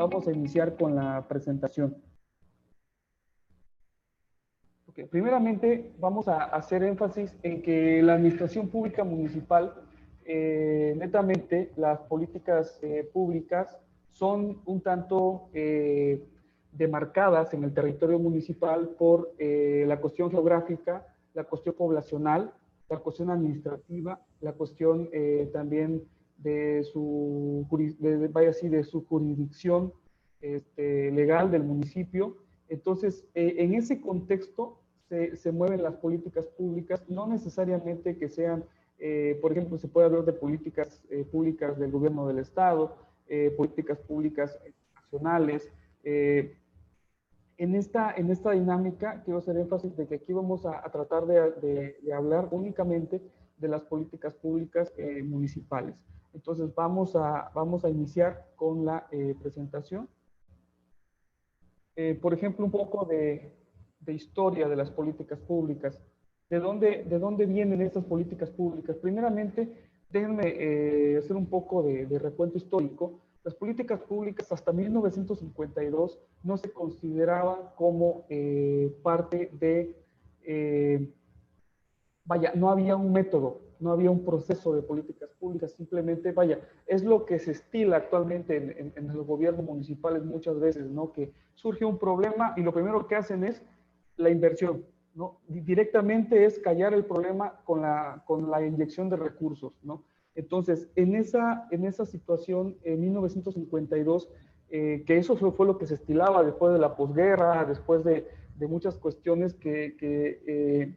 Vamos a iniciar con la presentación. Okay. Primeramente, vamos a hacer énfasis en que la administración pública municipal, netamente, las políticas públicas son un tanto demarcadas en el territorio municipal por la cuestión geográfica, la cuestión poblacional, la cuestión administrativa, la cuestión también de su, de su jurisdicción legal del municipio. Entonces, en ese contexto se mueven las políticas públicas, no necesariamente que sean, por ejemplo, se puede hablar de políticas públicas del gobierno del Estado, políticas públicas nacionales. En esta dinámica quiero hacer énfasis de que aquí vamos a tratar de hablar únicamente de las políticas públicas municipales. Entonces, vamos a iniciar con la presentación. Por ejemplo, un poco de historia de las políticas públicas. ¿De dónde vienen estas políticas públicas? Primeramente, déjenme hacer un poco de recuento histórico. Las políticas públicas hasta 1952 no se consideraban como parte de, no había un método, no había un proceso de políticas públicas, simplemente, es lo que se estila actualmente en los gobiernos municipales muchas veces, ¿no? Que surge un problema y lo primero que hacen es la inversión, ¿no? Directamente es callar el problema con la inyección de recursos, ¿no? Entonces, en esa situación, en 1952, que eso fue lo que se estilaba después de la posguerra, después de muchas cuestiones que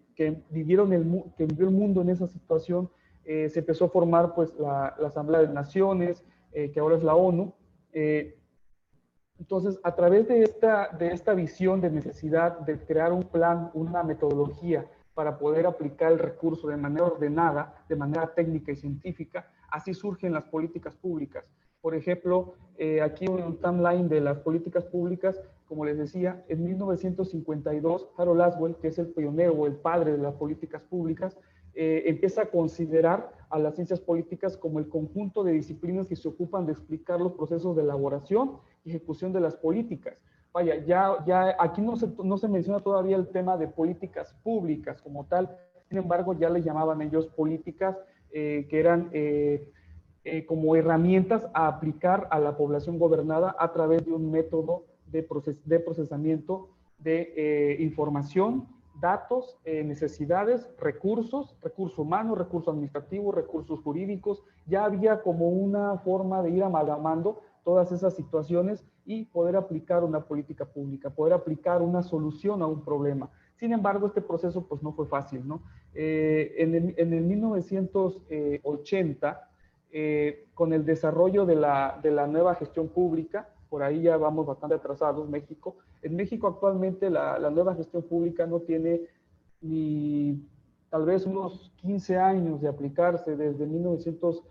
vivió el mundo en esa situación, se empezó a formar pues la Asamblea de Naciones, que ahora es la ONU. Entonces, a través de esta visión de necesidad de crear un plan, una metodología para poder aplicar el recurso de manera ordenada, de manera técnica y científica, así surgen las políticas públicas. Por ejemplo, aquí un timeline de las políticas públicas, como les decía, en 1952, Harold Laswell, que es el pionero o el padre de las políticas públicas, empieza a considerar a las ciencias políticas como el conjunto de disciplinas que se ocupan de explicar los procesos de elaboración y ejecución de las políticas. Ya aquí no se menciona todavía el tema de políticas públicas como tal, sin embargo, ya le llamaban ellos políticas que eran como herramientas a aplicar a la población gobernada a través de un método de procesamiento de información, datos, necesidades, recurso humano, recurso administrativo, recursos jurídicos. Ya había como una forma de ir amalgamando todas esas situaciones y poder aplicar una política pública, poder aplicar una solución a un problema. Sin embargo, este proceso pues no fue fácil, ¿no? En el 1980, con el desarrollo de la nueva gestión pública, por ahí ya vamos bastante atrasados, México. En México actualmente la nueva gestión pública no tiene ni tal vez unos 15 años de aplicarse desde 1900,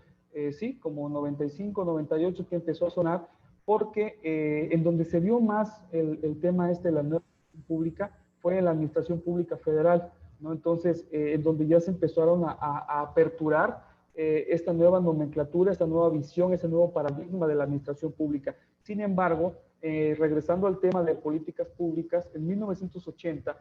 sí, como 95, 98 que empezó a sonar, porque en donde se vio más el tema de la nueva gestión pública fue en la administración pública federal, ¿no? Entonces, en donde ya se empezaron a aperturar esta nueva nomenclatura, esta nueva visión, ese nuevo paradigma de la administración pública. Sin embargo, regresando al tema de políticas públicas, en 1980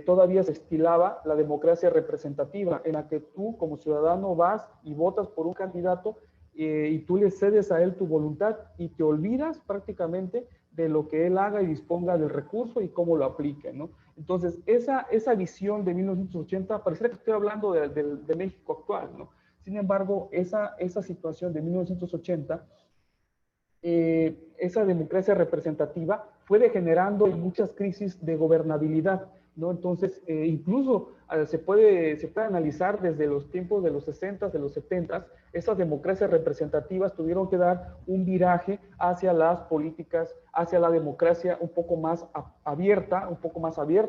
todavía se estilaba la democracia representativa, en la que tú como ciudadano vas y votas por un candidato y tú le cedes a él tu voluntad y te olvidas prácticamente de lo que él haga y disponga del recurso y cómo lo aplique, ¿no? Entonces, esa visión de 1980, pareciera que estoy hablando de México actual, ¿no? Sin embargo, esa situación de 1980, esa democracia representativa fue degenerando en muchas crisis de gobernabilidad, ¿no? Entonces, incluso se puede analizar desde los tiempos de los 60, de los 70, esas democracias representativas tuvieron que dar un viraje hacia las políticas, hacia la democracia un poco más abierta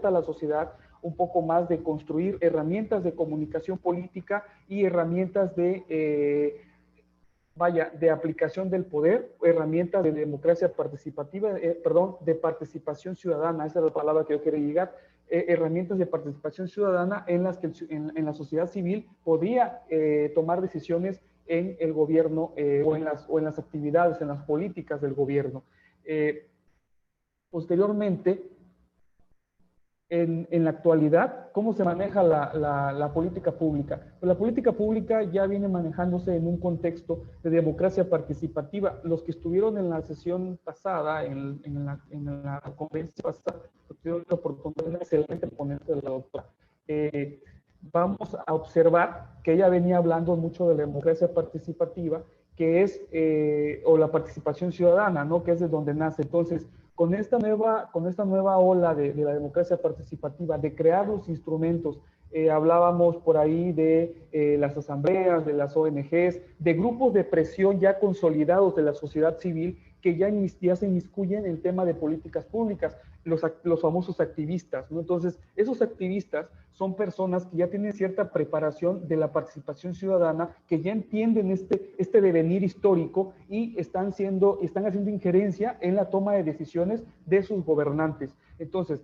a la sociedad, un poco más de construir herramientas de comunicación política y herramientas de aplicación del poder, herramientas de democracia participativa, de participación ciudadana, esa es la palabra que yo quería llegar, herramientas de participación ciudadana en las que en la sociedad civil podía tomar decisiones en el gobierno o en las actividades, en las políticas del gobierno. Posteriormente, en la actualidad, ¿cómo se maneja la política pública? Pues la política pública ya viene manejándose en un contexto de democracia participativa. Los que estuvieron en la sesión pasada, en la conferencia pasada, tuvieron la oportunidad de una excelente ponente de la doctora. Vamos a observar que ella venía hablando mucho de la democracia participativa, que es, o la participación ciudadana, ¿no? Que es de donde nace. Entonces, con esta nueva ola de la democracia participativa, de crear los instrumentos, hablábamos por ahí de las asambleas, de las ONGs, de grupos de presión ya consolidados de la sociedad civil que ya se inmiscuyen en el tema de políticas públicas, los famosos activistas, ¿no? Entonces, esos activistas son personas que ya tienen cierta preparación de la participación ciudadana, que ya entienden este devenir histórico y están haciendo injerencia en la toma de decisiones de sus gobernantes. Entonces,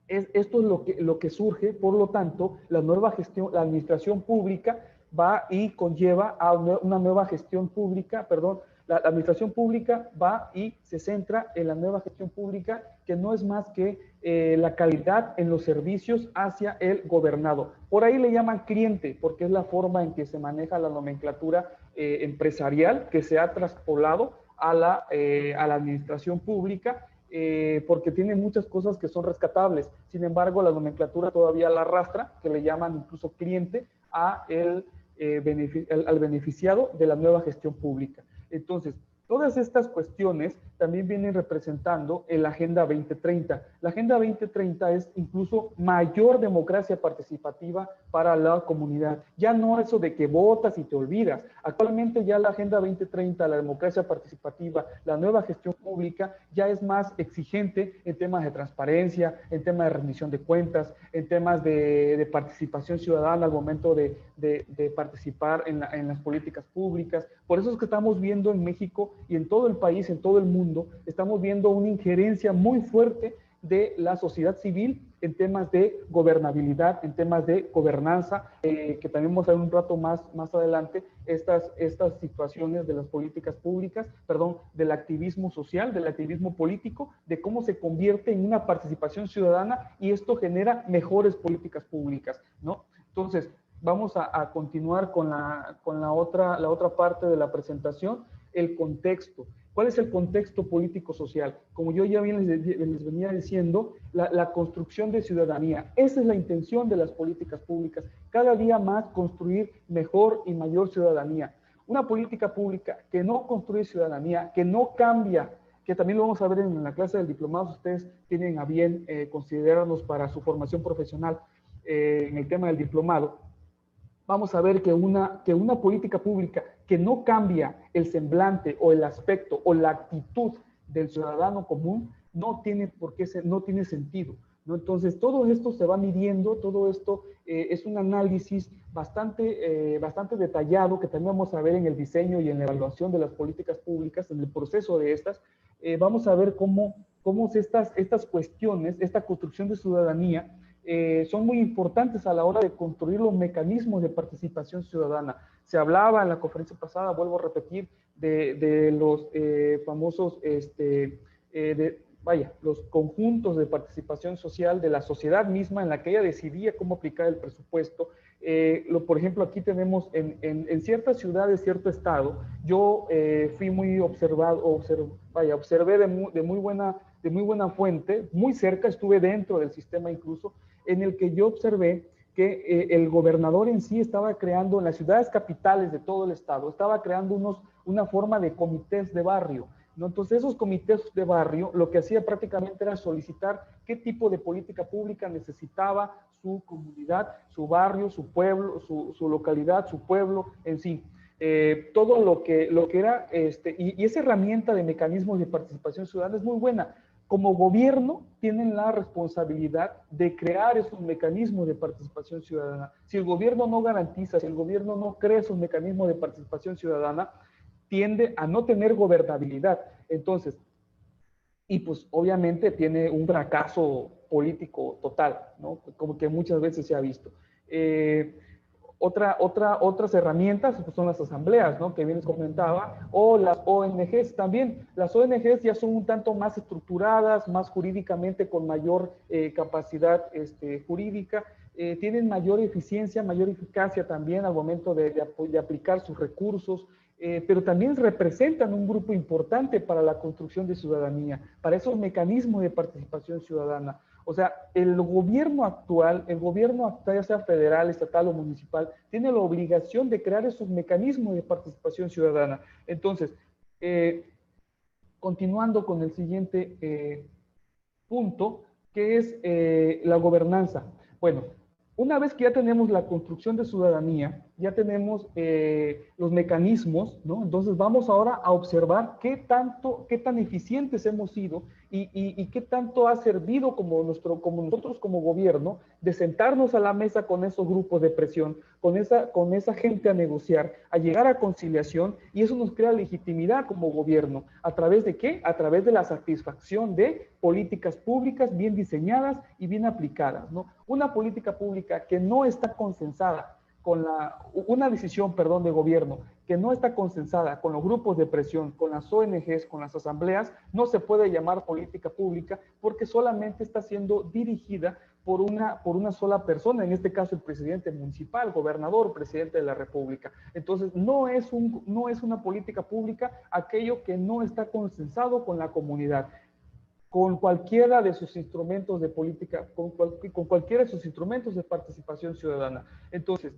esto es lo que surge. Por lo tanto, la nueva gestión, la administración pública va y conlleva a una nueva gestión pública, perdón, la administración pública va y se centra en la nueva gestión pública, que no es más que la calidad en los servicios hacia el gobernado. Por ahí le llaman cliente, porque es la forma en que se maneja la nomenclatura empresarial que se ha traspolado a la administración pública, porque tiene muchas cosas que son rescatables. Sin embargo, la nomenclatura todavía la arrastra, que le llaman incluso cliente al beneficiado de la nueva gestión pública. Entonces, todas estas cuestiones también vienen representando en la Agenda 2030. La Agenda 2030 es incluso mayor democracia participativa para la comunidad. Ya no eso de que votas y te olvidas. Actualmente ya la Agenda 2030, la democracia participativa, la nueva gestión pública, ya es más exigente en temas de transparencia, en temas de rendición de cuentas, en temas de participación ciudadana al momento de participar en las políticas públicas. Por eso es que estamos viendo en México y en todo el país, en todo el mundo, estamos viendo una injerencia muy fuerte de la sociedad civil en temas de gobernabilidad, en temas de gobernanza, que también vamos a ver un rato más adelante, estas situaciones de las políticas públicas, perdón, del activismo social, del activismo político, de cómo se convierte en una participación ciudadana y esto genera mejores políticas públicas, ¿no? Entonces, vamos a continuar con la otra parte de la presentación, el contexto. ¿Cuál es el contexto político-social? Como yo ya bien les venía diciendo, la construcción de ciudadanía. Esa es la intención de las políticas públicas. Cada día más construir mejor y mayor ciudadanía. Una política pública que no construye ciudadanía, que no cambia, que también lo vamos a ver en la clase del diplomado, ustedes tienen a bien considerarnos para su formación profesional en el tema del diplomado. Vamos a ver que una política pública que no cambia el semblante o el aspecto o la actitud del ciudadano común no tiene no tiene sentido, ¿no? Entonces, todo esto se va midiendo, todo esto es un análisis bastante detallado que también vamos a ver en el diseño y en la evaluación de las políticas públicas, en el proceso de estas. Vamos a ver cómo estas cuestiones, esta construcción de ciudadanía, son muy importantes a la hora de construir los mecanismos de participación ciudadana. Se hablaba en la conferencia pasada, vuelvo a repetir, de los famosos, los conjuntos de participación social de la sociedad misma en la que ella decidía cómo aplicar el presupuesto. Por ejemplo, aquí tenemos en ciertas ciudades, cierto estado, yo fui muy observé de muy buena fuente, muy cerca, estuve dentro del sistema incluso, en el que yo observé que el gobernador en sí estaba creando, en las ciudades capitales de todo el estado, estaba creando una forma de comités de barrio, ¿no? Entonces esos comités de barrio lo que hacía prácticamente era solicitar qué tipo de política pública necesitaba su comunidad, su barrio, su pueblo, su localidad, su pueblo en sí. Todo lo que era, y esa herramienta de mecanismos de participación ciudadana es muy buena. Como gobierno tienen la responsabilidad de crear esos mecanismos de participación ciudadana. Si el gobierno no garantiza, si el gobierno no crea esos mecanismos de participación ciudadana, tiende a no tener gobernabilidad. Entonces, y pues obviamente tiene un fracaso político total, ¿no? Como que muchas veces se ha visto. Otras herramientas pues, son las asambleas, ¿no? Que bien les comentaba, o las ONGs también. Las ONGs ya son un tanto más estructuradas, más jurídicamente con mayor capacidad jurídica, tienen mayor eficiencia, mayor eficacia también al momento de aplicar sus recursos, pero también representan un grupo importante para la construcción de ciudadanía, para esos mecanismos de participación ciudadana. O sea, el gobierno actual, ya sea federal, estatal o municipal, tiene la obligación de crear esos mecanismos de participación ciudadana. Entonces, continuando con el siguiente punto, que es la gobernanza. Bueno, una vez que ya tenemos la construcción de ciudadanía, ya tenemos los mecanismos, ¿no? Entonces vamos ahora a observar qué tan eficientes hemos sido y qué tanto ha servido como nosotros como gobierno de sentarnos a la mesa con esos grupos de presión, con esa gente a negociar, a llegar a conciliación, y eso nos crea legitimidad como gobierno. ¿A través de qué? A través de la satisfacción de políticas públicas bien diseñadas y bien aplicadas, ¿no? Una política pública que no está consensada una decisión, perdón, de gobierno que no está consensada con los grupos de presión, con las ONGs, con las asambleas, no se puede llamar política pública porque solamente está siendo dirigida por una sola persona, en este caso el presidente municipal, gobernador, presidente de la República. Entonces, no es una política pública aquello que no está consensado con la comunidad, con cualquiera de sus instrumentos de política, con cualquiera de sus instrumentos de participación ciudadana. Entonces,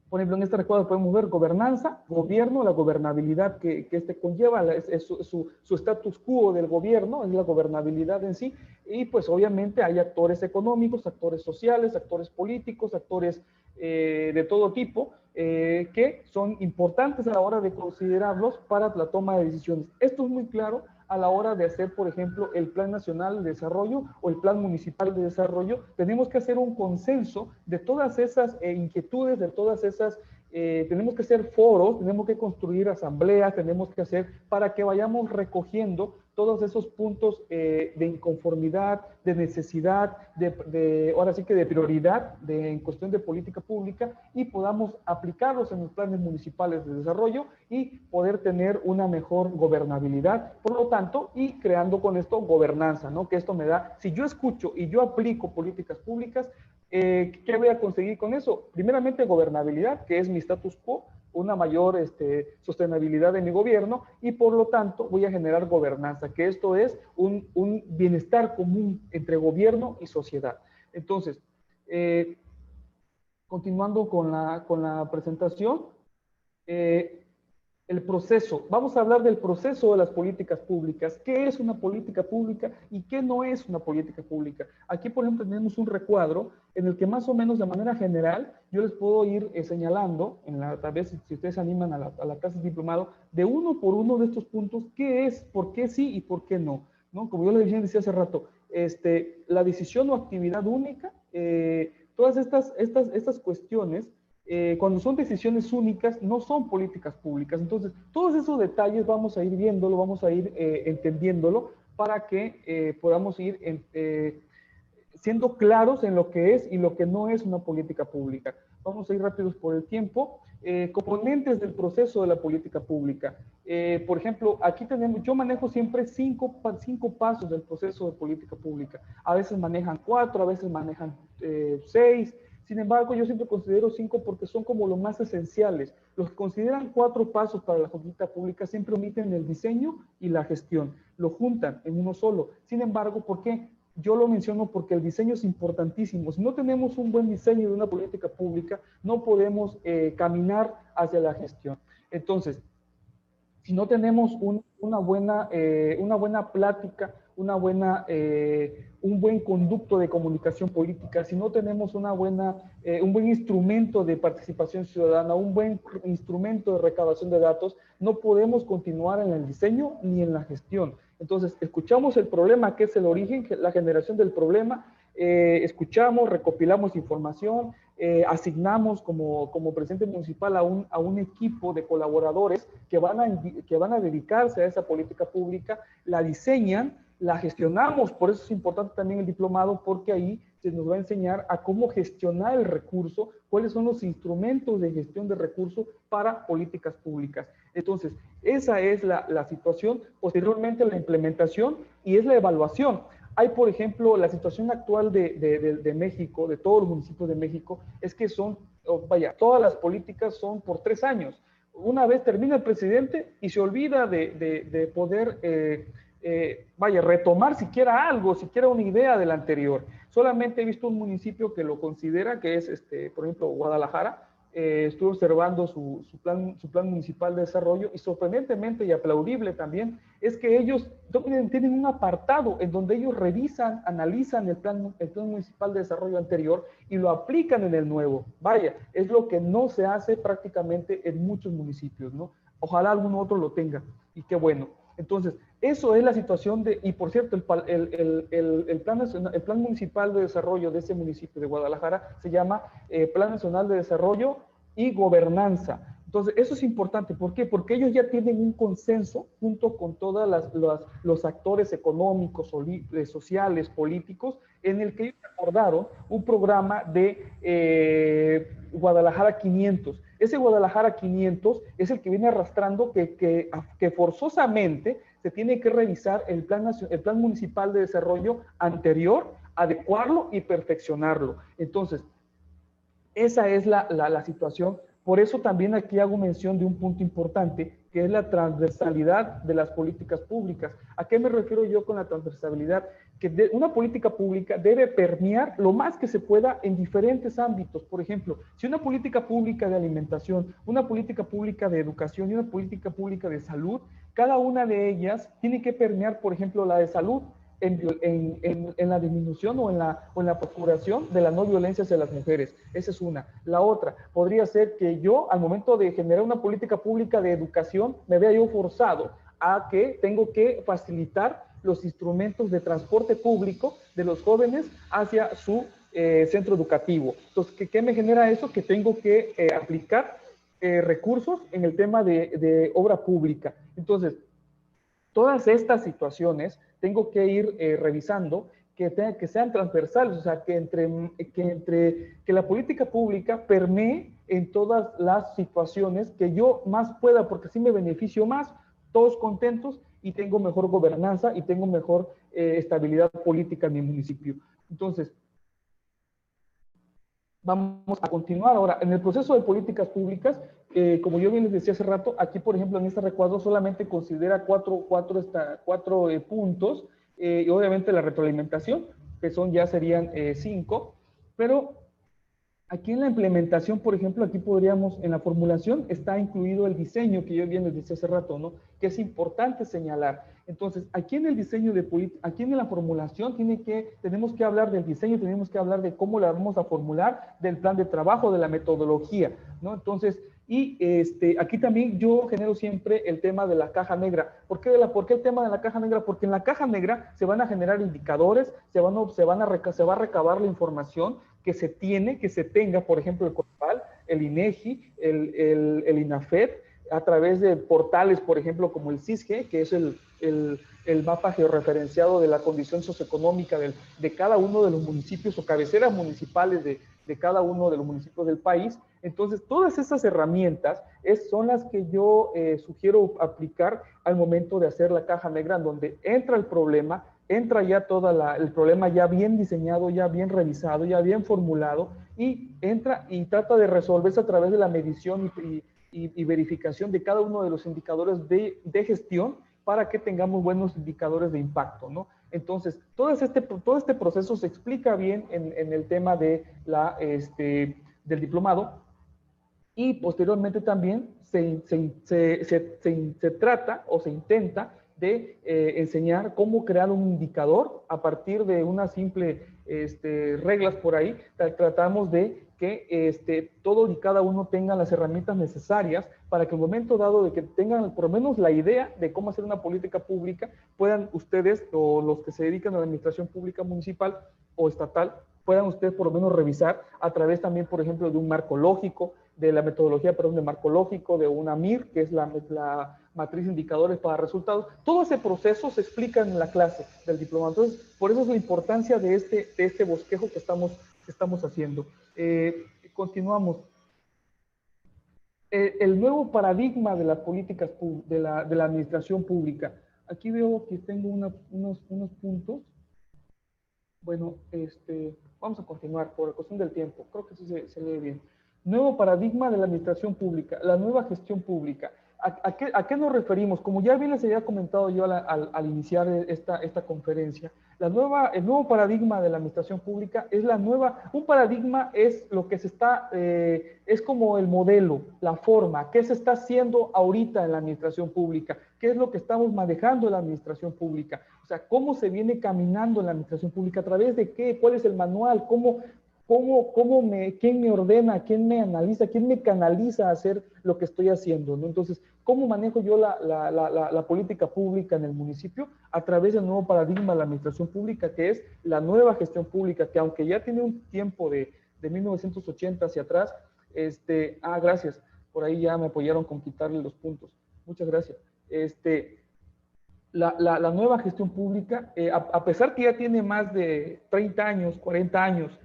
por ejemplo, en este recuadro podemos ver gobernanza, gobierno, la gobernabilidad que conlleva, es su status quo del gobierno, es la gobernabilidad en sí, y pues obviamente hay actores económicos, actores sociales, actores políticos, actores de todo tipo, que son importantes a la hora de considerarlos para la toma de decisiones. Esto es muy claro a la hora de hacer, por ejemplo, el Plan Nacional de Desarrollo o el Plan Municipal de Desarrollo. Tenemos que hacer un consenso de todas esas inquietudes, de todas esas, tenemos que hacer foros, tenemos que construir asambleas, tenemos que hacer para que vayamos recogiendo todos esos puntos de inconformidad, de necesidad, ahora sí que de prioridad en cuestión de política pública, y podamos aplicarlos en los planes municipales de desarrollo y poder tener una mejor gobernabilidad, por lo tanto, y creando con esto gobernanza, ¿no? Que esto me da, si yo escucho y yo aplico políticas públicas, ¿qué voy a conseguir con eso? Primeramente, gobernabilidad, que es mi status quo, una mayor sostenibilidad de mi gobierno, y por lo tanto voy a generar gobernanza, que esto es un bienestar común entre gobierno y sociedad. Entonces, continuando con la presentación, el proceso. Vamos a hablar del proceso de las políticas públicas. ¿Qué es una política pública y qué no es una política pública? Aquí, por ejemplo, tenemos un recuadro en el que más o menos de manera general yo les puedo ir señalando, tal vez si ustedes se animan a la clase de diplomado, de uno por uno de estos puntos, qué es, por qué sí y por qué no, ¿no? Como yo les decía hace rato, la decisión o actividad única, todas estas cuestiones, cuando son decisiones únicas, no son políticas públicas. Entonces, todos esos detalles vamos a ir viéndolo, vamos a ir entendiéndolo para que podamos ir siendo claros en lo que es y lo que no es una política pública. Vamos a ir rápidos por el tiempo. Componentes del proceso de la política pública. Por ejemplo, aquí yo manejo siempre cinco pasos del proceso de política pública. A veces manejan 4, a veces manejan 6. Sin embargo, yo siempre considero 5 porque son como los más esenciales. Los que consideran 4 pasos para la política pública siempre omiten el diseño y la gestión. Lo juntan en uno solo. Sin embargo, ¿por qué? Yo lo menciono porque el diseño es importantísimo. Si no tenemos un buen diseño de una política pública, no podemos caminar hacia la gestión. Entonces, si no tenemos una buena plática, un buen conducto de comunicación política, si no tenemos un buen instrumento de participación ciudadana, un buen instrumento de recabación de datos, no podemos continuar en el diseño ni en la gestión. Entonces, escuchamos el problema, que es el origen, la generación del problema, escuchamos, recopilamos información, asignamos como presidente municipal a un equipo de colaboradores que van a dedicarse a esa política pública, la diseñan, la gestionamos. Por eso es importante también el diplomado, porque ahí se nos va a enseñar a cómo gestionar el recurso, cuáles son los instrumentos de gestión de recursos para políticas públicas. Entonces, esa es la situación. Posteriormente, la implementación y es la evaluación. Hay, por ejemplo, la situación actual de México, de todos los municipios de México, es que son, todas las políticas son por 3 años. Una vez termina el presidente y se olvida de poder, retomar siquiera algo, siquiera una idea del anterior. Solamente he visto un municipio que lo considera, que es, por ejemplo, Guadalajara. Estuve observando su plan municipal de desarrollo y sorprendentemente y aplaudible también es que ellos tienen un apartado en donde ellos revisan, analizan el plan municipal de desarrollo anterior y lo aplican en el nuevo. Vaya, es lo que no se hace prácticamente en muchos municipios, ¿no? Ojalá algún otro lo tenga y qué bueno. Entonces, eso es la situación y por cierto, el plan municipal de desarrollo de ese municipio de Guadalajara se llama Plan Nacional de Desarrollo y Gobernanza. Entonces, eso es importante. ¿Por qué? Porque ellos ya tienen un consenso junto con todos los actores económicos, sociales, políticos, en el que ellos acordaron un programa de Guadalajara 500. Ese Guadalajara 500 es el que viene arrastrando que forzosamente se tiene que revisar el plan municipal de desarrollo anterior, adecuarlo y perfeccionarlo. Entonces, esa es la situación. Por eso también aquí hago mención de un punto importante, que es la transversalidad de las políticas públicas. ¿A qué me refiero yo con la transversalidad? Que una política pública debe permear lo más que se pueda en diferentes ámbitos. Por ejemplo, si una política pública de alimentación, una política pública de educación y una política pública de salud, cada una de ellas tiene que permear, por ejemplo, la de salud, en la disminución o en la procuración de la no violencia hacia las mujeres. Esa es una. La otra podría ser que yo, al momento de generar una política pública de educación, me vea yo forzado a que tengo que facilitar los instrumentos de transporte público de los jóvenes hacia su centro educativo. Entonces, ¿qué me genera eso? Que tengo que aplicar recursos en el tema de obra pública. Entonces, todas estas situaciones tengo que ir revisando que sean transversales, o sea, que la política pública permee en todas las situaciones que yo más pueda, porque así me beneficio más, todos contentos y tengo mejor gobernanza y tengo mejor estabilidad política en mi municipio. Entonces, vamos a continuar ahora. En el proceso de políticas públicas, como yo bien les decía hace rato, aquí, por ejemplo, en este recuadro solamente considera cuatro puntos, y obviamente la retroalimentación, que ya serían 5, pero aquí en la implementación, por ejemplo, aquí podríamos, en la formulación está incluido el diseño que yo bien les decía hace rato, ¿no? Que es importante señalar. Entonces, aquí en el diseño aquí en la formulación tenemos que hablar del diseño, tenemos que hablar de cómo la vamos a formular, del plan de trabajo, de la metodología, ¿no? Entonces, aquí también yo genero siempre el tema de la caja negra. ¿Por qué el tema de la caja negra? Porque en la caja negra se van a generar indicadores, se va a recabar la información que se tenga, por ejemplo, el CONAPAL, el INEGI, el INAFED, a través de portales, por ejemplo, como el CISGE, que es el mapa georreferenciado de la condición socioeconómica de cada uno de los municipios o cabeceras municipales de cada uno de los municipios del país. Entonces, todas esas herramientas son las que yo sugiero aplicar al momento de hacer la caja negra, en donde entra el problema, entra ya el problema ya bien diseñado, ya bien revisado, ya bien formulado, y entra y trata de resolverse a través de la medición y verificación de cada uno de los indicadores de gestión para que tengamos buenos indicadores de impacto, ¿no? Entonces, todo este proceso se explica bien en el tema del diplomado, y posteriormente también se trata o se intenta de enseñar cómo crear un indicador a partir de unas simples reglas por ahí. Tratamos de que todo y cada uno tenga las herramientas necesarias para que en el momento dado de que tengan por lo menos la idea de cómo hacer una política pública, puedan ustedes o los que se dedican a la administración pública municipal o estatal, puedan ustedes por lo menos revisar a través también, por ejemplo, de un marco lógico, de la metodología, perdón, de marco lógico, de una MIR, que es la matriz de indicadores para resultados. Todo ese proceso se explica en la clase del diploma. Entonces, por eso es la importancia de este bosquejo que estamos haciendo. Continuamos. El nuevo paradigma de las políticas, de la administración pública. Aquí veo que tengo unos puntos. Bueno, vamos a continuar por cuestión del tiempo. Creo que sí se lee bien. Nuevo paradigma de la administración pública, la nueva gestión pública. ¿A qué nos referimos? Como ya bien les había comentado yo al iniciar esta conferencia, el nuevo paradigma de la administración pública es un paradigma es lo que es como el modelo, la forma, qué se está haciendo ahorita en la administración pública, qué es lo que estamos manejando en la administración pública, o sea, cómo se viene caminando en la administración pública, a través de qué, cuál es el manual, quién me ordena, quién me analiza, quién me canaliza a hacer lo que estoy haciendo, ¿no? Entonces, ¿cómo manejo yo la política pública en el municipio? A través del nuevo paradigma de la administración pública, que es la nueva gestión pública, que aunque ya tiene un tiempo de 1980 hacia atrás, gracias, por ahí ya me apoyaron con quitarle los puntos. Muchas gracias. La nueva gestión pública, a pesar que ya tiene más de 30 años, 40 años,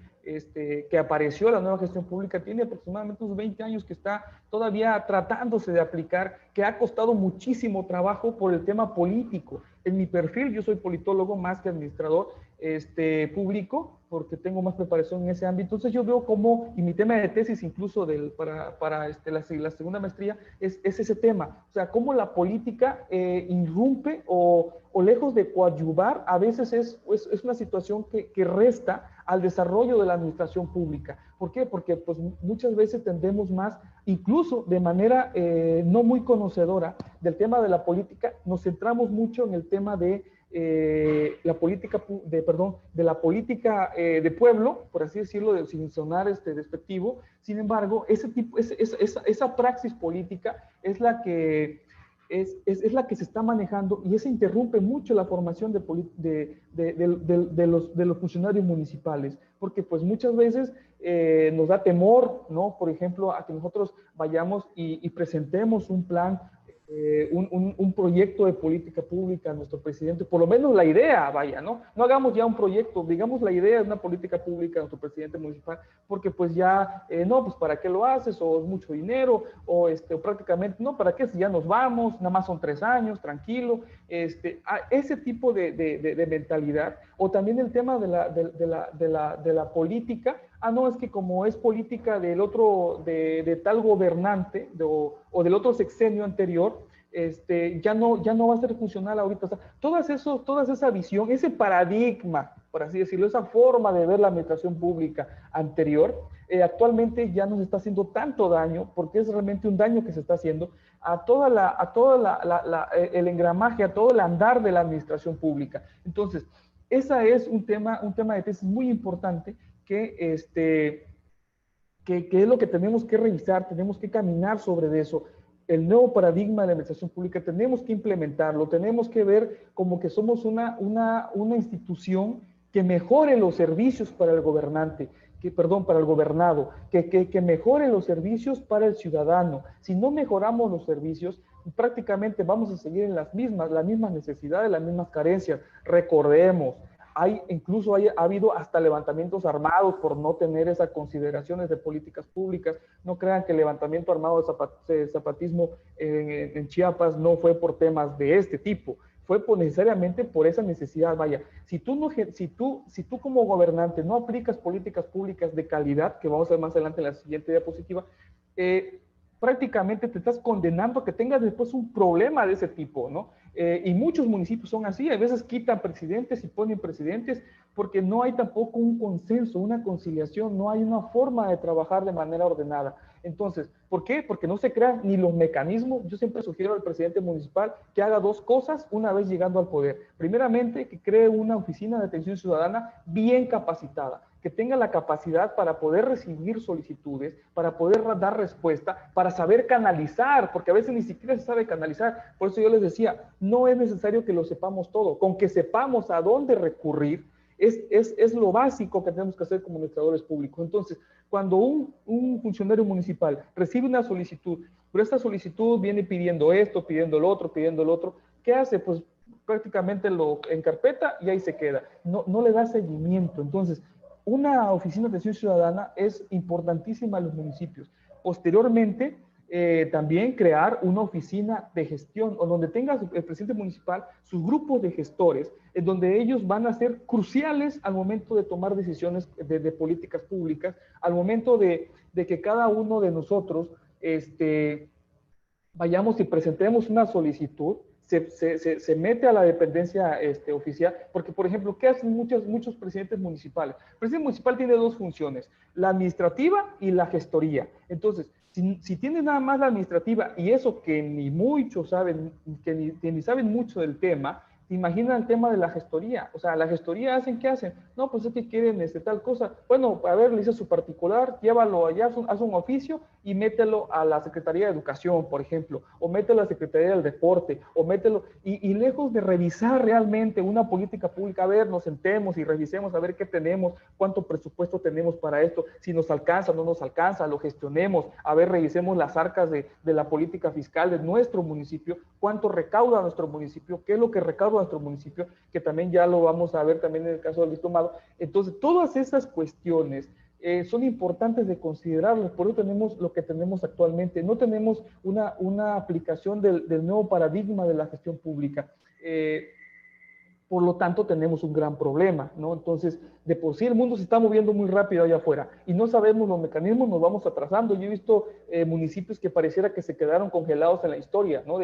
que apareció la nueva gestión pública, tiene aproximadamente unos 20 años que está todavía tratándose de aplicar, que ha costado muchísimo trabajo por el tema político. En mi perfil, yo soy politólogo más que administrador público, porque tengo más preparación en ese ámbito. Entonces yo veo cómo, y mi tema de tesis incluso para la segunda maestría, es ese tema. O sea, cómo la política irrumpe o lejos de coadyuvar, a veces es una situación que resta al desarrollo de la administración pública. ¿Por qué? Porque pues, muchas veces tendemos más, incluso de manera no muy conocedora del tema de la política, nos centramos mucho en el tema de la política de pueblo, por así decirlo, sin sonar despectivo. Sin embargo, esa praxis política es la que se está manejando, y eso interrumpe mucho la formación de los funcionarios municipales, porque pues muchas veces nos da temor, ¿no? Por ejemplo, a que nosotros vayamos y presentemos un plan, un proyecto de política pública a nuestro presidente, por lo menos la idea, vaya, ¿no? No hagamos ya un proyecto, digamos la idea de una política pública a nuestro presidente municipal, porque pues ya, no, pues ¿para qué lo haces? O es mucho dinero, o prácticamente, no, ¿para qué? Si ya nos vamos, nada más son 3 años, tranquilo, ese tipo de mentalidad, o también el tema de la política. No, es que como es política del otro, de tal gobernante o del otro sexenio anterior, ya no va a ser funcional ahorita. O sea, toda esa visión, ese paradigma, por así decirlo, esa forma de ver la administración pública anterior, actualmente ya nos está haciendo tanto daño, porque es realmente un daño que se está haciendo a el engramaje, a todo el andar de la administración pública. Entonces, ese es un tema de tesis muy importante, que es lo que tenemos que revisar, tenemos que caminar sobre eso. El nuevo paradigma de la administración pública tenemos que implementarlo, tenemos que ver como que somos una institución que mejore los servicios para el gobernante, para el gobernado, que mejore los servicios para el ciudadano. Si no mejoramos los servicios, prácticamente vamos a seguir en las mismas necesidades, las mismas carencias. Recordemos, ha habido hasta levantamientos armados por no tener esas consideraciones de políticas públicas. No crean que el levantamiento armado de zapatismo en Chiapas no fue por temas de este tipo, fue necesariamente por esa necesidad. Vaya, si tú como gobernante no aplicas políticas públicas de calidad, que vamos a ver más adelante en la siguiente diapositiva, prácticamente te estás condenando a que tengas después un problema de ese tipo, ¿no? Y muchos municipios son así, a veces quitan presidentes y ponen presidentes porque no hay tampoco un consenso, una conciliación, no hay una forma de trabajar de manera ordenada. Entonces, ¿por qué? Porque no se crean ni los mecanismos. Yo siempre sugiero al presidente municipal que haga 2 cosas una vez llegando al poder. Primeramente, que cree una oficina de atención ciudadana bien capacitada, que tenga la capacidad para poder recibir solicitudes, para poder dar respuesta, para saber canalizar, porque a veces ni siquiera se sabe canalizar. Por eso yo les decía, no es necesario que lo sepamos todo, con que sepamos a dónde recurrir, Es lo básico que tenemos que hacer como administradores públicos. Entonces, cuando un funcionario municipal recibe una solicitud, pero esta solicitud viene pidiendo esto, pidiendo lo otro, ¿qué hace? Pues prácticamente lo encarpeta y ahí se queda. No le da seguimiento. Entonces, una oficina de atención ciudadana es importantísima en los municipios. Posteriormente, también crear una oficina de gestión o donde tenga el presidente municipal sus grupos de gestores, en donde ellos van a ser cruciales al momento de tomar decisiones de políticas públicas, al momento de que cada uno de nosotros vayamos y presentemos una solicitud, se mete a la dependencia oficial, porque, por ejemplo, ¿qué hacen muchos presidentes municipales? El presidente municipal tiene dos funciones, la administrativa y la gestoría. Entonces, si tiene nada más la administrativa, y eso que ni muchos saben, que ni saben mucho del tema, ¿te imaginas el tema de la gestoría? O sea, la gestoría hacen, ¿qué hacen? No, pues es que quieren tal cosa. Bueno, a ver, le dice su particular, llévalo allá, haz un oficio y mételo a la Secretaría de Educación, por ejemplo, o mételo a la Secretaría del Deporte, o mételo, y lejos de revisar realmente una política pública, a ver, nos sentemos y revisemos a ver qué tenemos, cuánto presupuesto tenemos para esto, si nos alcanza, no nos alcanza, lo gestionemos, a ver, revisemos las arcas de la política fiscal de nuestro municipio, cuánto recauda nuestro municipio, qué es lo que recauda nuestro municipio, que también ya lo vamos a ver también en el caso del diplomado. Entonces, todas esas cuestiones son importantes de considerarlas, por eso tenemos lo que tenemos actualmente. No tenemos una aplicación del nuevo paradigma de la gestión pública. Por lo tanto, tenemos un gran problema, ¿no? Entonces, de por sí el mundo se está moviendo muy rápido allá afuera y no sabemos los mecanismos, nos vamos atrasando. Yo he visto municipios que pareciera que se quedaron congelados en la historia, ¿no?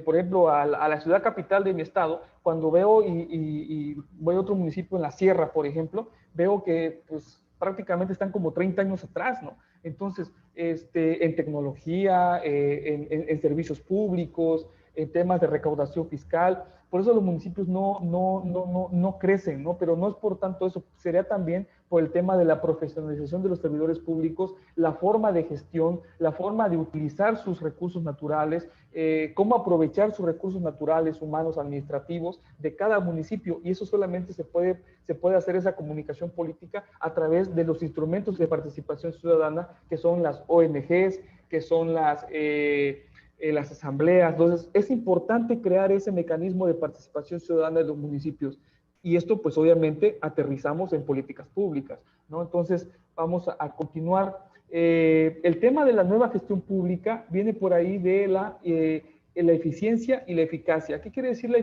Por ejemplo, a la ciudad capital de mi estado, cuando veo y voy a otro municipio en la sierra, por ejemplo, veo que pues prácticamente están como 30 años atrás, ¿no? Entonces, en tecnología, en servicios públicos, en temas de recaudación fiscal. Por eso los municipios no crecen, ¿no? Pero no es por tanto eso, sería también por el tema de la profesionalización de los servidores públicos, la forma de gestión, la forma de utilizar sus recursos naturales, cómo aprovechar sus recursos naturales, humanos, administrativos de cada municipio. Y eso solamente se puede hacer esa comunicación política a través de los instrumentos de participación ciudadana, que son las ONGs, que son las asambleas. Entonces, es importante crear ese mecanismo de participación ciudadana de los municipios. Y esto, pues, obviamente, aterrizamos en políticas públicas, ¿no? Entonces, vamos a continuar. El tema de la nueva gestión pública viene por ahí de la eficiencia y la eficacia. ¿Qué quiere decir la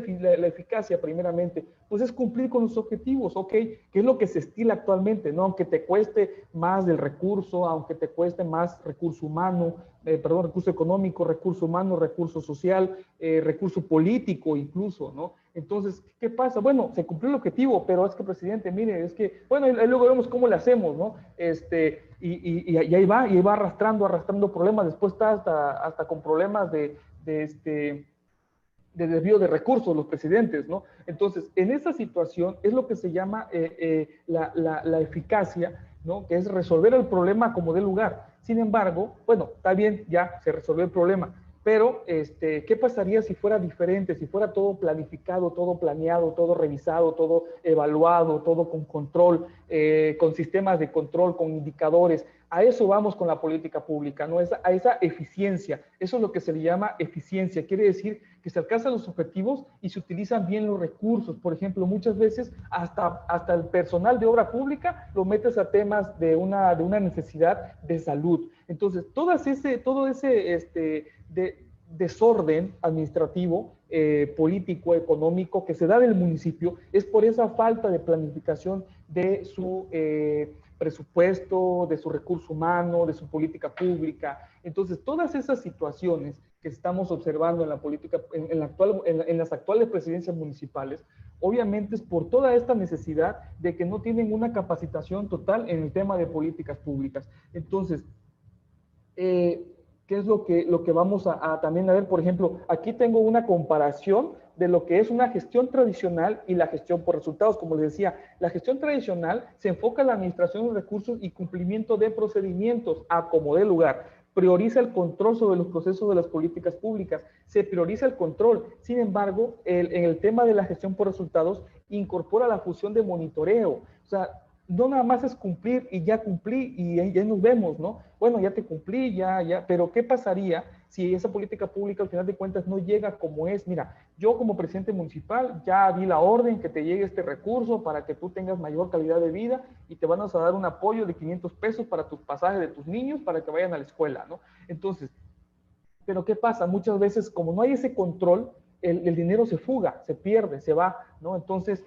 eficacia, primeramente? Pues es cumplir con los objetivos, ¿ok? Que es lo que se estila actualmente, ¿no? Aunque te cueste más del recurso, aunque te cueste más recurso humano, recurso económico, recurso humano, recurso social, recurso político incluso, ¿no? Entonces, ¿qué pasa? Bueno, se cumplió el objetivo, pero es que, presidente, mire, es que, bueno, y luego vemos cómo le hacemos, ¿no? Y ahí va arrastrando problemas, después está hasta con problemas de desvío de recursos los presidentes, ¿no? Entonces, en esa situación es lo que se llama la eficacia, ¿no? Que es resolver el problema como dé lugar. Sin embargo, bueno, está bien, ya se resolvió el problema, pero ¿qué pasaría si fuera diferente, si fuera todo planificado, todo planeado, todo revisado, todo evaluado, todo con control, con sistemas de control, con indicadores? A eso vamos con la política pública, ¿no? A esa eficiencia. Eso es lo que se le llama eficiencia. Quiere decir que se alcanzan los objetivos y se utilizan bien los recursos. Por ejemplo, muchas veces hasta el personal de obra pública lo metes a temas de una necesidad de salud. Entonces, todo ese desorden administrativo, político, económico que se da del municipio es por esa falta de planificación de su presupuesto, de su recurso humano, de su política pública. Entonces, todas esas situaciones que estamos observando en la política, en las actuales presidencias municipales, obviamente es por toda esta necesidad de que no tienen una capacitación total en el tema de políticas públicas. Entonces, ¿qué es lo que vamos también a ver? Por ejemplo, aquí tengo una comparación de lo que es una gestión tradicional y la gestión por resultados. Como les decía, la gestión tradicional se enfoca en la administración de recursos y cumplimiento de procedimientos a como dé lugar. prioriza el control sobre los procesos de las políticas públicas, se prioriza el control. Sin embargo, en el tema de la gestión por resultados, incorpora la función de monitoreo. O sea, no nada más es cumplir y ya cumplí y ya nos vemos, ¿no? Bueno, ya te cumplí, ya, pero ¿qué pasaría si esa política pública al final de cuentas no llega como es? Mira, yo como presidente municipal ya di la orden que te llegue este recurso para que tú tengas mayor calidad de vida y te van a dar un apoyo de 500 pesos para tus pasajes de tus niños para que vayan a la escuela, ¿no? Entonces, pero ¿qué pasa? Muchas veces, como no hay ese control, el dinero se fuga, se pierde, se va, ¿no? Entonces,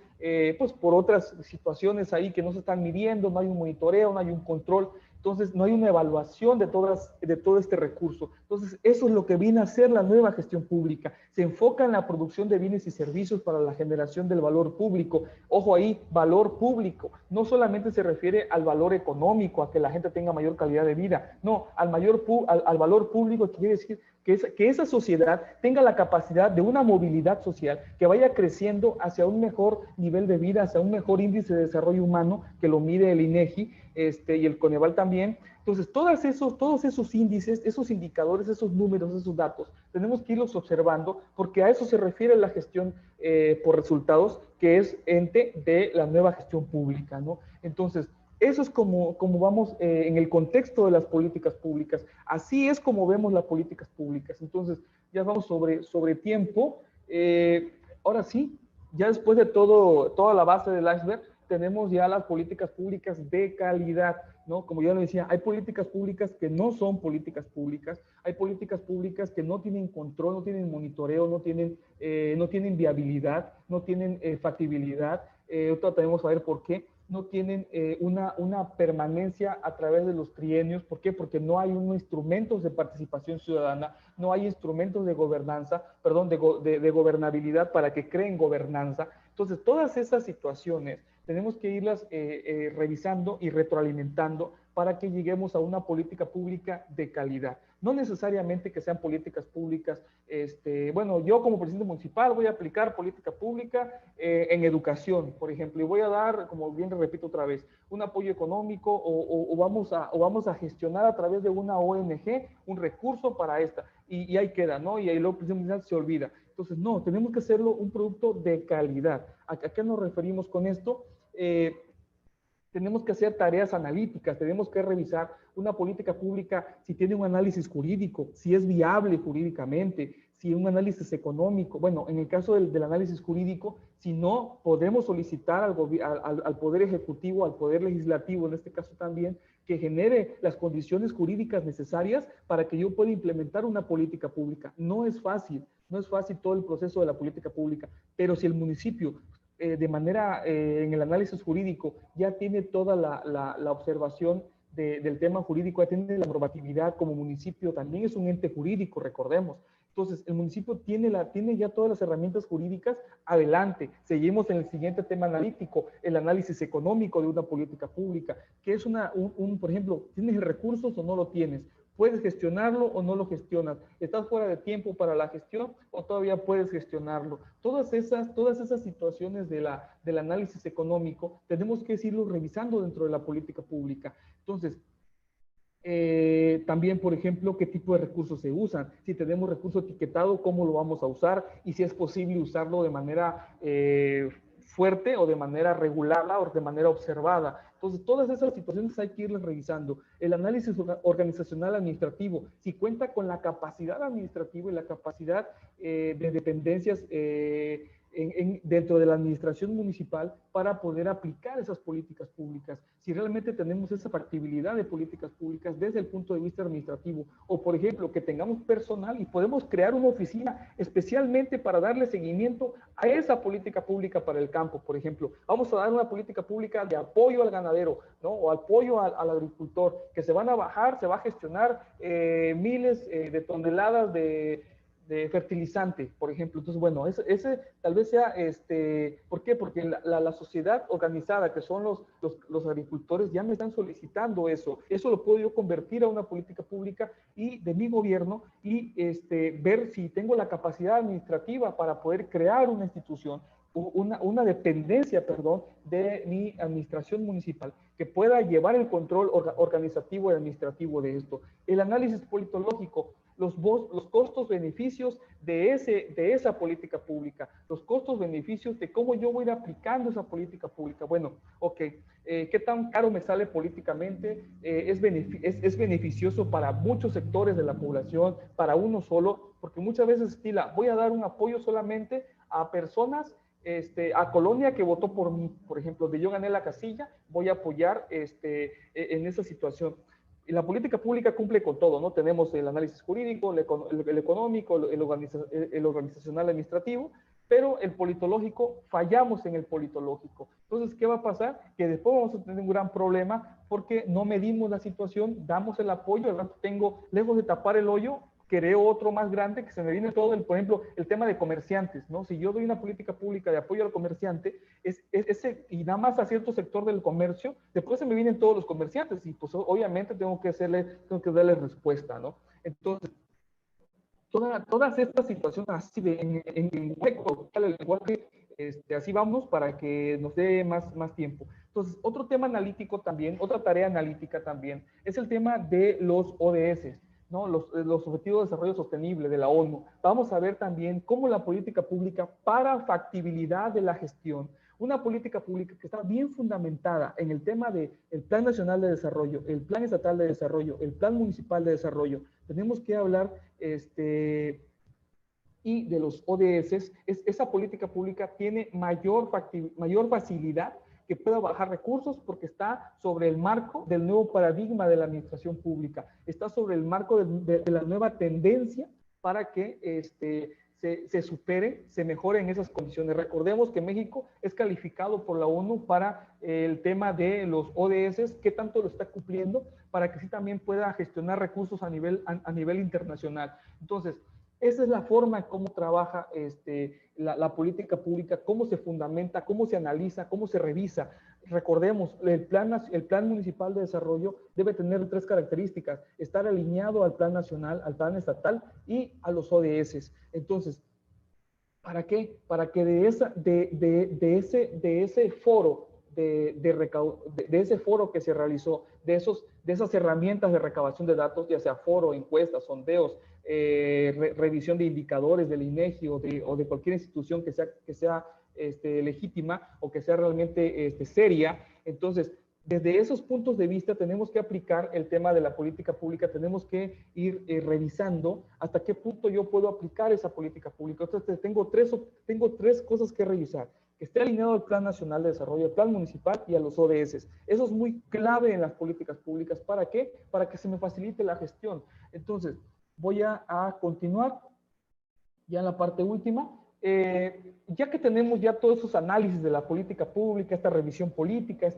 pues por otras situaciones ahí que no se están midiendo, no hay un monitoreo, no hay un control, entonces no hay una evaluación de todo este recurso. Entonces, eso es lo que viene a ser la nueva gestión pública. Se enfoca en la producción de bienes y servicios para la generación del valor público. Ojo ahí, valor público. No solamente se refiere al valor económico, a que la gente tenga mayor calidad de vida, no, al valor público quiere decir que esa sociedad tenga la capacidad de una movilidad social que vaya creciendo hacia un mejor nivel de vida, hacia un mejor índice de desarrollo humano que lo mide el INEGI y el Coneval también. Entonces, todos esos índices, esos indicadores, esos números, esos datos, tenemos que irlos observando porque a eso se refiere la gestión por resultados, que es ente de la nueva gestión pública, ¿no? Entonces, eso es como vamos en el contexto de las políticas públicas. Así es como vemos las políticas públicas. Entonces, ya vamos sobre tiempo. Ahora sí, ya después de toda la base del iceberg, tenemos ya las políticas públicas de calidad, ¿no? Como ya lo decía, hay políticas públicas que no son políticas públicas, hay políticas públicas que no tienen control, no tienen monitoreo, no tienen viabilidad, no tienen factibilidad. Ahorita tenemos a ver por qué no tienen una permanencia a través de los trienios. ¿Por qué? Porque no hay unos instrumentos de participación ciudadana, no hay instrumentos de gobernanza, perdón, de gobernabilidad para que creen gobernanza. Entonces, todas esas situaciones tenemos que irlas revisando y retroalimentando para que lleguemos a una política pública de calidad. No necesariamente que sean políticas públicas, bueno, yo como presidente municipal voy a aplicar política pública en educación, por ejemplo, y voy a dar, como bien repito otra vez, un apoyo económico o vamos a gestionar a través de una ONG un recurso para esta, y ahí queda, ¿no? Y ahí luego el presidente municipal se olvida. Entonces, no, tenemos que hacerlo un producto de calidad. ¿A qué nos referimos con esto? Tenemos que hacer tareas analíticas, tenemos que revisar una política pública si tiene un análisis jurídico, si es viable jurídicamente, si un análisis económico. Bueno, en el caso del análisis jurídico, si no, podemos solicitar al Poder Ejecutivo, al Poder Legislativo, en este caso también, que genere las condiciones jurídicas necesarias para que yo pueda implementar una política pública. No es fácil todo el proceso de la política pública, pero si el municipio de manera, en el análisis jurídico, ya tiene toda la observación del tema jurídico, ya tiene la normatividad como municipio, también es un ente jurídico, recordemos. Entonces, el municipio tiene ya todas las herramientas jurídicas, adelante. Seguimos en el siguiente tema analítico, el análisis económico de una política pública, que es por ejemplo, ¿tienes el recursos o no lo tienes? ¿Puedes gestionarlo o no lo gestionas? ¿Estás fuera de tiempo para la gestión o todavía puedes gestionarlo? Todas esas situaciones del análisis económico tenemos que irlo revisando dentro de la política pública. Entonces, también, por ejemplo, qué tipo de recursos se usan. Si tenemos recurso etiquetado, cómo lo vamos a usar y si es posible usarlo de manera fuerte o de manera regulada o de manera observada. Entonces, todas esas situaciones hay que irlas revisando. El análisis organizacional administrativo, si cuenta con la capacidad administrativa y la capacidad de dependencias dentro de la administración municipal para poder aplicar esas políticas públicas. Si realmente tenemos esa factibilidad de políticas públicas desde el punto de vista administrativo, o por ejemplo, que tengamos personal y podemos crear una oficina especialmente para darle seguimiento a esa política pública para el campo, por ejemplo. Vamos a dar una política pública de apoyo al ganadero, ¿no? O apoyo al agricultor, que se van a bajar, se va a gestionar miles de toneladas de fertilizante, por ejemplo. Entonces, bueno, ese tal vez sea, ¿por qué? Porque la sociedad organizada, que son los agricultores, ya me están solicitando eso. Eso lo puedo yo convertir a una política pública y de mi gobierno y ver si tengo la capacidad administrativa para poder crear una institución una dependencia, perdón, de mi administración municipal, que pueda llevar el control organizativo y administrativo de esto. El análisis politológico, los costos-beneficios de esa política pública, los costos-beneficios de cómo yo voy a ir aplicando esa política pública. Bueno, ok, ¿qué tan caro me sale políticamente? ¿Es beneficioso para muchos sectores de la población, para uno solo? Porque muchas veces estila, voy a dar un apoyo solamente a personas, a Colonia que votó por mí, por ejemplo, de yo gané la casilla, voy a apoyar en esa situación. Y la política pública cumple con todo, ¿no? Tenemos el análisis jurídico, el económico, el organizacional administrativo, pero el politológico, fallamos en el politológico. Entonces, ¿qué va a pasar? Que después vamos a tener un gran problema porque no medimos la situación, damos el apoyo, al rato tengo, lejos de tapar el hoyo, creo otro más grande que se me viene todo, por ejemplo, el tema de comerciantes, ¿no? Si yo doy una política pública de apoyo al comerciante, y nada más a cierto sector del comercio, después se me vienen todos los comerciantes y pues obviamente tengo que darle respuesta, ¿no? Entonces, todas estas situaciones así en el lenguaje, así vamos para que nos dé más tiempo. Entonces, otro tema analítico también, otra tarea analítica también, es el tema de los ODS, ¿no? Los Objetivos de Desarrollo Sostenible de la ONU. Vamos a ver también cómo la política pública para factibilidad de la gestión, una política pública que está bien fundamentada en el tema del Plan Nacional de Desarrollo, el Plan Estatal de Desarrollo, el Plan Municipal de Desarrollo. Tenemos que hablar y de los ODS, esa política pública tiene mayor facilidad que pueda bajar recursos porque está sobre el marco del nuevo paradigma de la administración pública, está sobre el marco de la nueva tendencia para que se supere, se mejore en esas condiciones. Recordemos que México es calificado por la ONU para el tema de los ODS, qué tanto lo está cumpliendo, para que sí también pueda gestionar recursos a nivel internacional. Entonces, esa es la forma en cómo trabaja la política pública, cómo se fundamenta, cómo se analiza, cómo se revisa. Recordemos, el plan municipal de desarrollo debe tener 3 características: estar alineado al plan nacional, al plan estatal y a los ODS. Entonces, ¿para qué? Para que de ese foro de ese foro que se realizó, de esas herramientas de recabación de datos, ya sea foro, encuestas, sondeos, revisión de indicadores del INEGI o de cualquier institución que sea legítima o que sea realmente seria. Entonces, desde esos puntos de vista tenemos que aplicar el tema de la política pública, tenemos que ir revisando hasta qué punto yo puedo aplicar esa política pública. Entonces, tengo tres cosas que revisar: que esté alineado al Plan Nacional de Desarrollo, al Plan Municipal y a los ODS. Eso es muy clave en las políticas públicas. ¿Para qué? Para que se me facilite la gestión. Entonces, voy a continuar ya en la parte última. Ya que tenemos ya todos esos análisis de la política pública, esta revisión política,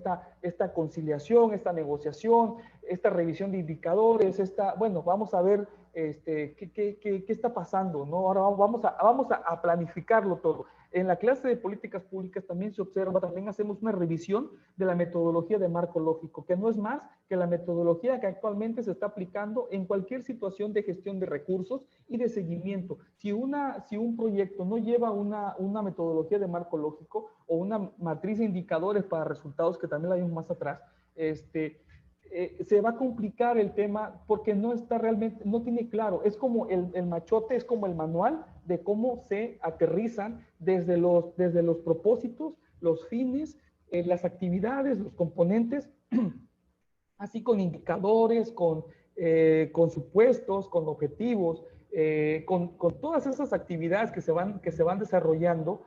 esta conciliación, esta negociación, esta revisión de indicadores, bueno, vamos a ver qué está pasando, ¿no? Ahora vamos a planificarlo todo. En la clase de políticas públicas también se observa, también hacemos una revisión de la metodología de marco lógico, que no es más que la metodología que actualmente se está aplicando en cualquier situación de gestión de recursos y de seguimiento. Si un proyecto no lleva una metodología de marco lógico o una matriz de indicadores para resultados, que también la vimos más atrás, se va a complicar el tema porque no está realmente, no tiene claro. Es como el machote, es como el manual de cómo se aterrizan desde los propósitos, los fines, las actividades, los componentes, así con indicadores, con supuestos, con objetivos, con todas esas actividades que se van desarrollando.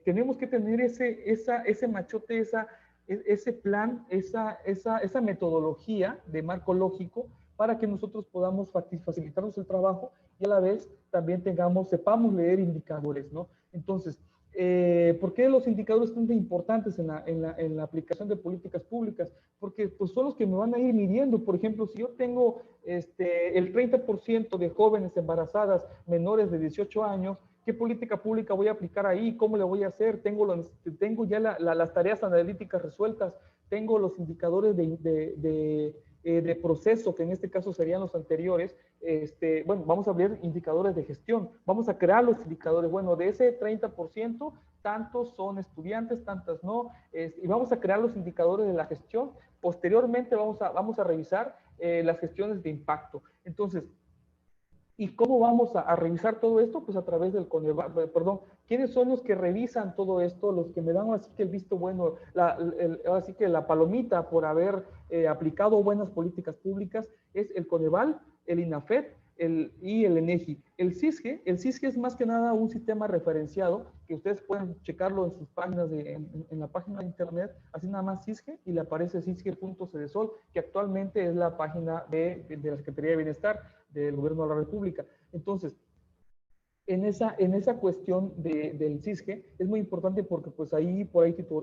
Tenemos que tener ese machote, ese plan, esa metodología de marco lógico para que nosotros podamos facilitarnos el trabajo y a la vez también sepamos leer indicadores, ¿no? Entonces, ¿por qué los indicadores son tan importantes en la aplicación de políticas públicas? Porque pues, son los que me van a ir midiendo. Por ejemplo, si yo tengo el 30% de jóvenes embarazadas menores de 18 años, ¿qué política pública voy a aplicar ahí? ¿Cómo le voy a hacer? Tengo ya las tareas analíticas resueltas, tengo los indicadores de de proceso, que en este caso serían los anteriores, bueno, vamos a ver indicadores de gestión, vamos a crear los indicadores, bueno, de ese 30%, tantos son estudiantes, tantas no, y vamos a crear los indicadores de la gestión. Posteriormente vamos a revisar las gestiones de impacto. Entonces, ¿y cómo vamos a revisar todo esto? Pues a través del Coneval, perdón, ¿quiénes son los que revisan todo esto? Los que me dan así que el visto bueno, así que la palomita por haber aplicado buenas políticas públicas es el Coneval, el INAFED y el ENEGI. El CISGE es más que nada un sistema referenciado que ustedes pueden checarlo en sus páginas, en la página de internet, así nada más CISGE y le aparece CISGE.cedesol, que actualmente es la página de la Secretaría de Bienestar del Gobierno de la República. Entonces, en esa cuestión del CISGE es muy importante porque pues ahí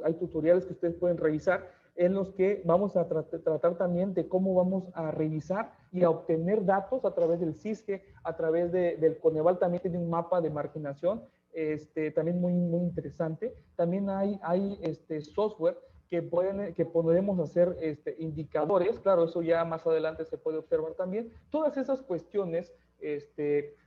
hay tutoriales que ustedes pueden revisar en los que vamos a tratar también de cómo vamos a revisar y a obtener datos a través del CISGE, a través del Coneval también tiene un mapa de marginación, también muy, muy interesante. También hay software que podemos hacer indicadores, claro, eso ya más adelante se puede observar también. Todas esas cuestiones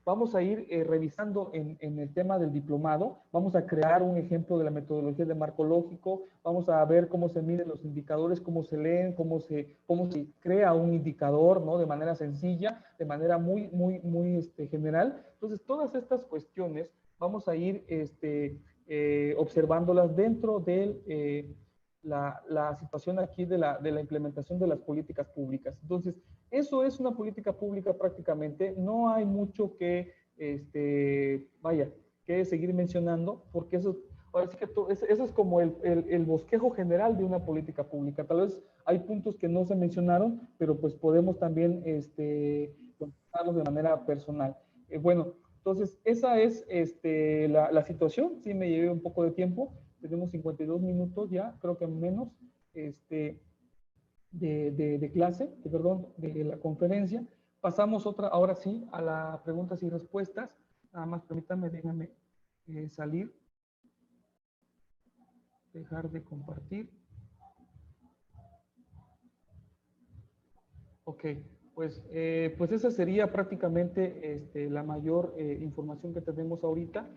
vamos a ir revisando en el tema del diplomado, vamos a crear un ejemplo de la metodología de marco lógico, vamos a ver cómo se miden los indicadores, cómo se leen, cómo se crea un indicador, ¿no? De manera sencilla, de manera muy, muy, muy general. Entonces, todas estas cuestiones vamos a ir observándolas dentro de la situación aquí de la implementación de las políticas públicas. Entonces, eso es una política pública prácticamente. No hay mucho que, que seguir mencionando, porque eso, ahora sí que eso es como el bosquejo general de una política pública. Tal vez hay puntos que no se mencionaron, pero pues podemos también contarlos de manera personal. Bueno, entonces esa es la situación. Sí, me llevé un poco de tiempo. Tenemos 52 minutos ya, creo que menos. De clase, perdón, de la conferencia. Pasamos ahora sí, a las preguntas y respuestas. Nada más permítanme, déjame salir, dejar de compartir. Ok, pues esa sería prácticamente la mayor información que tenemos ahorita.